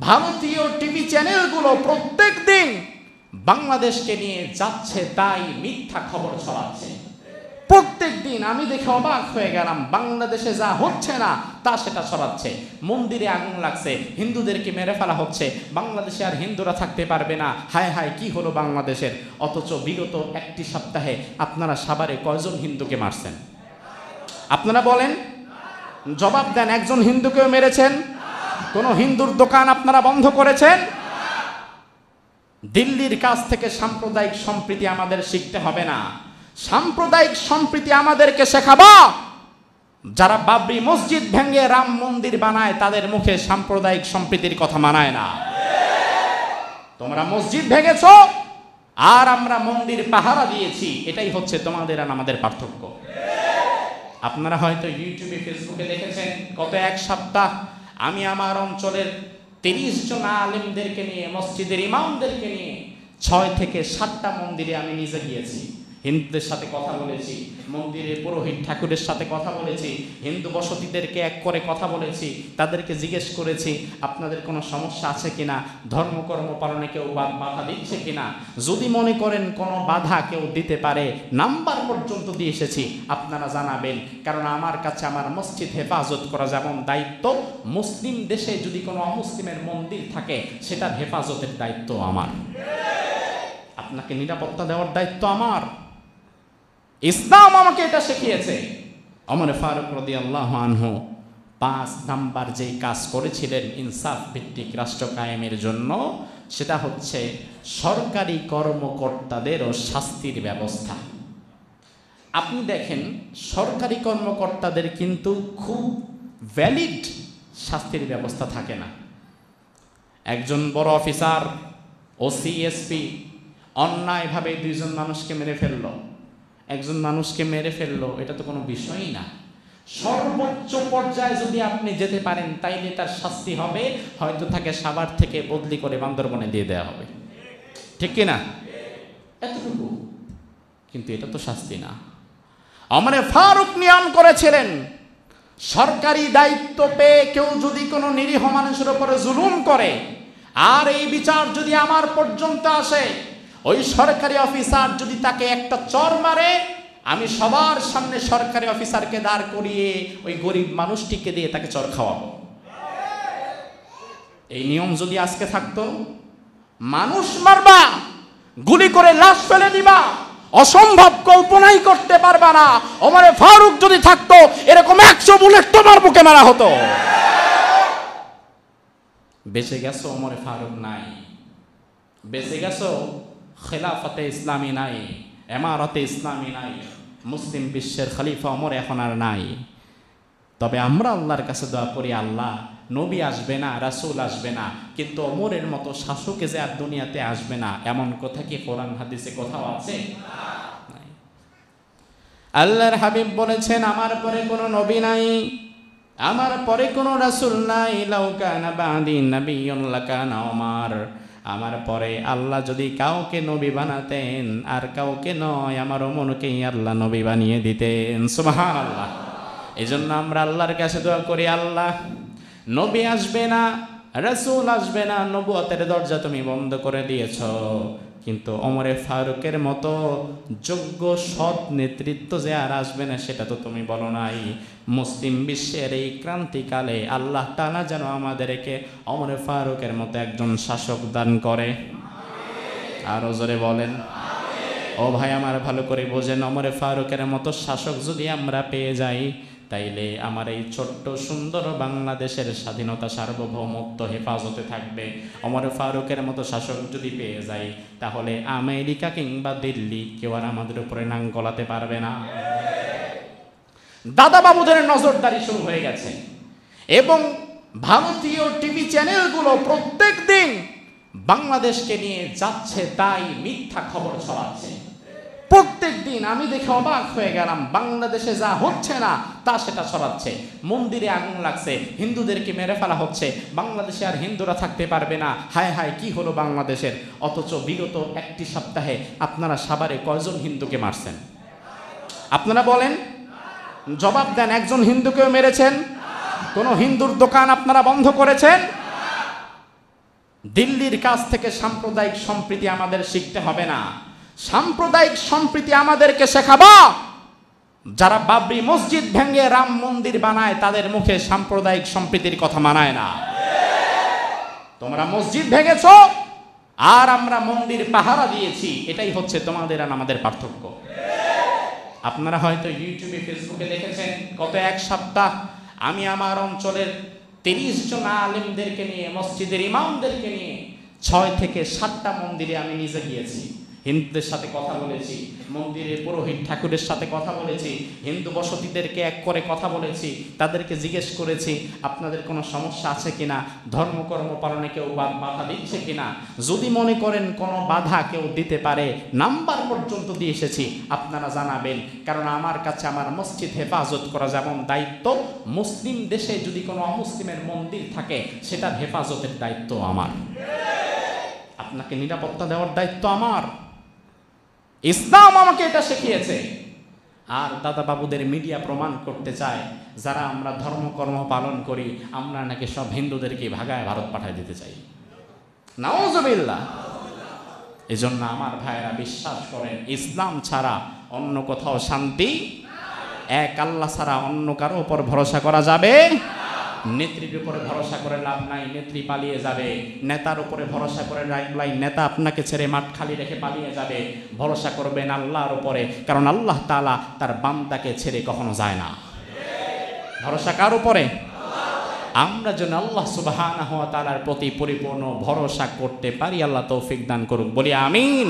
ভারতীয় টিভি চ্যানেলগুলো প্রত্যেক দিন বাংলাদেশকে নিয়ে যাচ্ছে তাই মিথ্যা খবর ছড়াচ্ছে। প্রত্যেক দিন আমি দেখে অবাক হয়ে গেলাম, বাংলাদেশে যা হচ্ছে না তা সেটা ছড়াচ্ছে। মন্দিরে আগুন লাগছে, হিন্দুদেরকে মেরে ফেলা হচ্ছে, বাংলাদেশে আর হিন্দুরা থাকতে পারবে না, হায় হায় কি হলো বাংলাদেশের। অথচ বিগত একটি সপ্তাহে আপনারা সাভারে কয়জন হিন্দুকে মারছেন? আপনারা বলেন, জবাব দেন। একজন হিন্দুকেও মেরেছেন? কোন হিন্দুর দোকান আপনারা বন্ধ করেছেন? দিল্লির কাছ থেকে সাম্প্রদায়িক সম্প্রীতি আমাদের শিখতে হবে না। সাম্প্রদায়িক সম্প্রীতি আমাদেরকে শেখাবো যারা বাবরি মসজিদ ভেঙে রাম মন্দির বানায়, তাদের মুখে সাম্প্রদায়িক সম্প্রীতির কথা মানায় না। তোমরা মসজিদ ভেঙেছো আর আমরা মন্দির পাহারা দিয়েছি, এটাই হচ্ছে তোমাদের আর আমাদের পার্থক্য। আপনারা হয়তো ইউটিউবে ফেসবুকে দেখেছেন, গত এক সপ্তাহ আমি আমার অঞ্চলের 30 জন আলেমদেরকে নিয়ে, মসজিদের ইমামদেরকে নিয়ে 6 থেকে 7টা মন্দিরে আমি নিজে গিয়েছি। হিন্দুদের সাথে কথা বলেছি, মন্দিরে পুরোহিত ঠাকুরের সাথে কথা বলেছি, হিন্দু বসতিদেরকে এক করে কথা বলেছি, তাদেরকে জিজ্ঞেস করেছি আপনাদের কোনো সমস্যা আছে কিনা, ধর্মকর্ম পালনে কেউ বাধা দিচ্ছে কিনা। যদি মনে করেন কোনো বাধা কেউ দিতে পারে, নাম্বার পর্যন্ত দিয়ে এসেছি, আপনারা জানাবেন। কারণ আমার কাছে আমার মসজিদ হেফাজত করা যেমন দায়িত্ব, মুসলিম দেশে যদি কোনো অমুসলিমের মন্দির থাকে সেটার হেফাজতের দায়িত্ব আমার। আপনাকে নিরাপত্তা দেওয়ার দায়িত্ব আমার। ইসলাম আমাকে এটা শিখিয়েছে। ওমর ফারুক রাদিয়াল্লাহু আনহু 5 নাম্বার যেই কাজ করেছিলেন ইনসাফ ভিত্তিক রাষ্ট্র কায়েমের জন্য, সেটা হচ্ছে সরকারি কর্মকর্তাদেরও শাস্তির ব্যবস্থা। আপনি দেখেন, সরকারি কর্মকর্তাদের কিন্তু খুব ভ্যালিড শাস্তির ব্যবস্থা থাকে না। একজন বড় অফিসার, ওসি, এসপি অন্যায়ভাবে 2 জন মানুষকে মেরে ফেললো, একজন মানুষকে মেরে ফেললো, এটা তো কোনো বিষয়ই না। সর্বোচ্চ পর্যায়ে যদি আপনি যেতে পারেন তাইলে তার শাস্তি হবে, হয়তো তাকে সাভার থেকে বদলি করে বান্দরবনে দিয়ে দেওয়া হবে, ঠিক কিনা? এতটুকু, কিন্তু এটা তো শাস্তি না। ওমর ফারুক নিয়ম করেছিলেন, সরকারি দায়িত্ব পেয়ে কেউ যদি কোনো নিরীহ মানুষের উপরে জুলুম করে আর এই বিচার যদি আমার পর্যন্ত আসে, ওই সরকারি অফিসার যদি তাকে একটা চর মারে, আমি সবার সামনে সরকারি অফিসারকে দাঁড় করিয়ে ওই গরিব মানুষটিকে দিয়ে তাকে চর খাওয়াবো। এই নিয়ম যদি আজকে থাকতো, মানুষ মারবা, গুলি করে লাশ ফেলে দিবা, অসম্ভব কল্পনাই করতে পারবা না। ওমর ফারুক যদি থাকতো, এরকম 100 বুলেট তোমার বুকে মারা হতো। বেঁচে গেছো, ওমর ফারুক নাই। বেঁচে গেছো, খেলাফতে ইসলামী নাই, এমারতে ইসলামী নাই, মুসলিম বিশ্বের খলিফা ওমর এখন আর নাই। তবে আমরা আল্লাহর কাছে দোয়া করি, আল্লাহ, নবী আসবে না, রাসূল আসবে না, কিন্তু ওমরের মতো শাসকে যে আর দুনিয়াতে আসবে না, এমন কথা কি কোরআন হাদিসে কোথাও আছে? নাই। আল্লাহর হাবিব বলেছেন, আমার পরে কোনো নবী নাই, আমার পরে কোনো রাসূল নাই। লাউ কানা বাদি নাবিয়্যুন লাকানা ওমর। আমার পরে আল্লাহ যদি কাউকে নবী বানাতেন, আর কাউকে নয়, আমার ওমরকেই আল্লাহ নবী বানিয়ে দিতেন। সুবহানাল্লাহ। এজন্য আমরা আল্লাহর কাছে দোয়া করি, আল্লাহ, নবী আসবে না, রাসূল আসবে না, নবুয়তের দরজা তুমি বন্ধ করে দিয়েছ, কিন্তু ওমরে ফারুকের মতো যোগ্য সৎ নেতৃত্ব যে আর আসবে না সেটা তো তুমি বলো নাই। মুসলিম বিশ্বের এই ক্রান্তিকালে আল্লাহ তাআলা যেন আমাদেরকে ওমরে ফারুকের মতো একজন শাসক দান করে। আরো জোরে বলেন। ও ভাই আমার, ভালো করে বোঝেন, ওমরে ফারুকের মতো শাসক যদি আমরা পেয়ে যাই, তাইলে আমার এই ছোট্ট সুন্দর বাংলাদেশের স্বাধীনতা, সার্বভৌমত্ব হেফাজতে থাকবে। ওমর ফারুকের মতো শাসক যদি পেয়ে যাই, তাহলে আমেরিকা কিংবা দিল্লি কেউ আর আমাদের উপরে নাক গলাতে পারবে না। দাদা বাবুদের নজরদারি শুরু হয়ে গেছে এবং ভারতীয় টিভি চ্যানেলগুলো প্রত্যেক দিন বাংলাদেশকে নিয়ে যাচ্ছে তাই মিথ্যা খবর ছড়াচ্ছে। প্রত্যেক দিন আমি দেখে অবাক হয়ে গেলাম, বাংলাদেশে যা হচ্ছে না তা সেটা ছড়াচ্ছে। মন্দিরে আগুন লাগছে, হিন্দুদেরকে মেরে ফেলা হচ্ছে, বাংলাদেশে আর হিন্দুরা থাকতে পারবে না, হায় হায় কি হলো বাংলাদেশের। অথচ বিগত একটি সপ্তাহে আপনারা সাভারে কয়জন হিন্দুকে মারছেন? আপনারা বলেন, জবাব দেন। একজন হিন্দুকেও মেরেছেন? কোন হিন্দুর দোকান আপনারা বন্ধ করেছেন? দিল্লির কাছ থেকে সাম্প্রদায়িক সম্প্রীতি আমাদের শিখতে হবে না। সাম্প্রদায়িক সম্প্রীতি আমাদেরকে শেখাবো যারা বাবরি মসজিদ ভেঙে রাম মন্দির বানায়, তাদের মুখে সাম্প্রদায়িক সম্প্রীতির কথা মানায় না। তোমরা মসজিদ ভেঙেছো আর আমরা মন্দির পাহারা দিয়েছি, এটাই হচ্ছে তোমাদের আর আমাদের পার্থক্য। আপনারা হয়তো ইউটিউবে ফেসবুকে দেখেছেন, গত এক সপ্তাহ আমি আমার অঞ্চলের 30 জন আলেমদেরকে নিয়ে, মসজিদের ইমামদেরকে নিয়ে 6 থেকে 7টা মন্দিরে আমি নিজে গিয়েছি। হিন্দুদের সাথে কথা বলেছি, মন্দিরের পুরোহিত ঠাকুরের সাথে কথা বলেছি, হিন্দু বসতিদেরকে এক করে কথা বলেছি, তাদেরকে জিজ্ঞেস করেছি আপনাদের কোনো সমস্যা আছে কিনা, ধর্মকর্ম পালনে কেউ বাধা দিচ্ছে কিনা। যদি মনে করেন কোনো বাধা কেউ দিতে পারে, নাম্বার পর্যন্ত দিয়ে এসেছি, আপনারা জানাবেন। কারণ আমার কাছে আমার মসজিদ হেফাজত করা যেমন দায়িত্ব, মুসলিম দেশে যদি কোনো অমুসলিমের মন্দির থাকে সেটার হেফাজতের দায়িত্ব আমার। আপনাকে নিরাপত্তা দেওয়ার দায়িত্ব আমার। ইসলাম আমাকে এটা শিখিয়েছে। আর দাদা বাবুদের মিডিয়া প্রমাণ করতে চায় যারা আমরা ধর্মকর্ম পালন করি, আমরা নাকি সব হিন্দুদেরকে ভাগায় ভারত পাঠায় দিতে চাই। নাউজুবিল্লাহ। এজন্য আমার ভাইয়েরা বিশ্বাস করেন, ইসলাম ছাড়া অন্য কোথাও শান্তি, এক আল্লাহ ছাড়া অন্য কারো উপর ভরসা করা যাবে। নেত্রীর উপরে ভরসা করে লাভ নাই, নেত্রী পালিয়ে যাবে। নেতার উপরে ভরসা করে লাভ নাই, নেতা আপনাকে ছেড়ে মাঠ খালি রেখে পালিয়ে যাবে। ভরসা করবেন আল্লাহর উপরে, কারণ আল্লাহ তাআলা তার বান্দাকে ছেড়ে কখনো যায় না। ভরসা কার উপরে? আমরা যেন আল্লাহ সুবহানাহু ওয়া তাআলার প্রতি পরিপূর্ণ ভরসা করতে পারি। আল্লাহ তৌফিক দান করুক, বলি আমিন।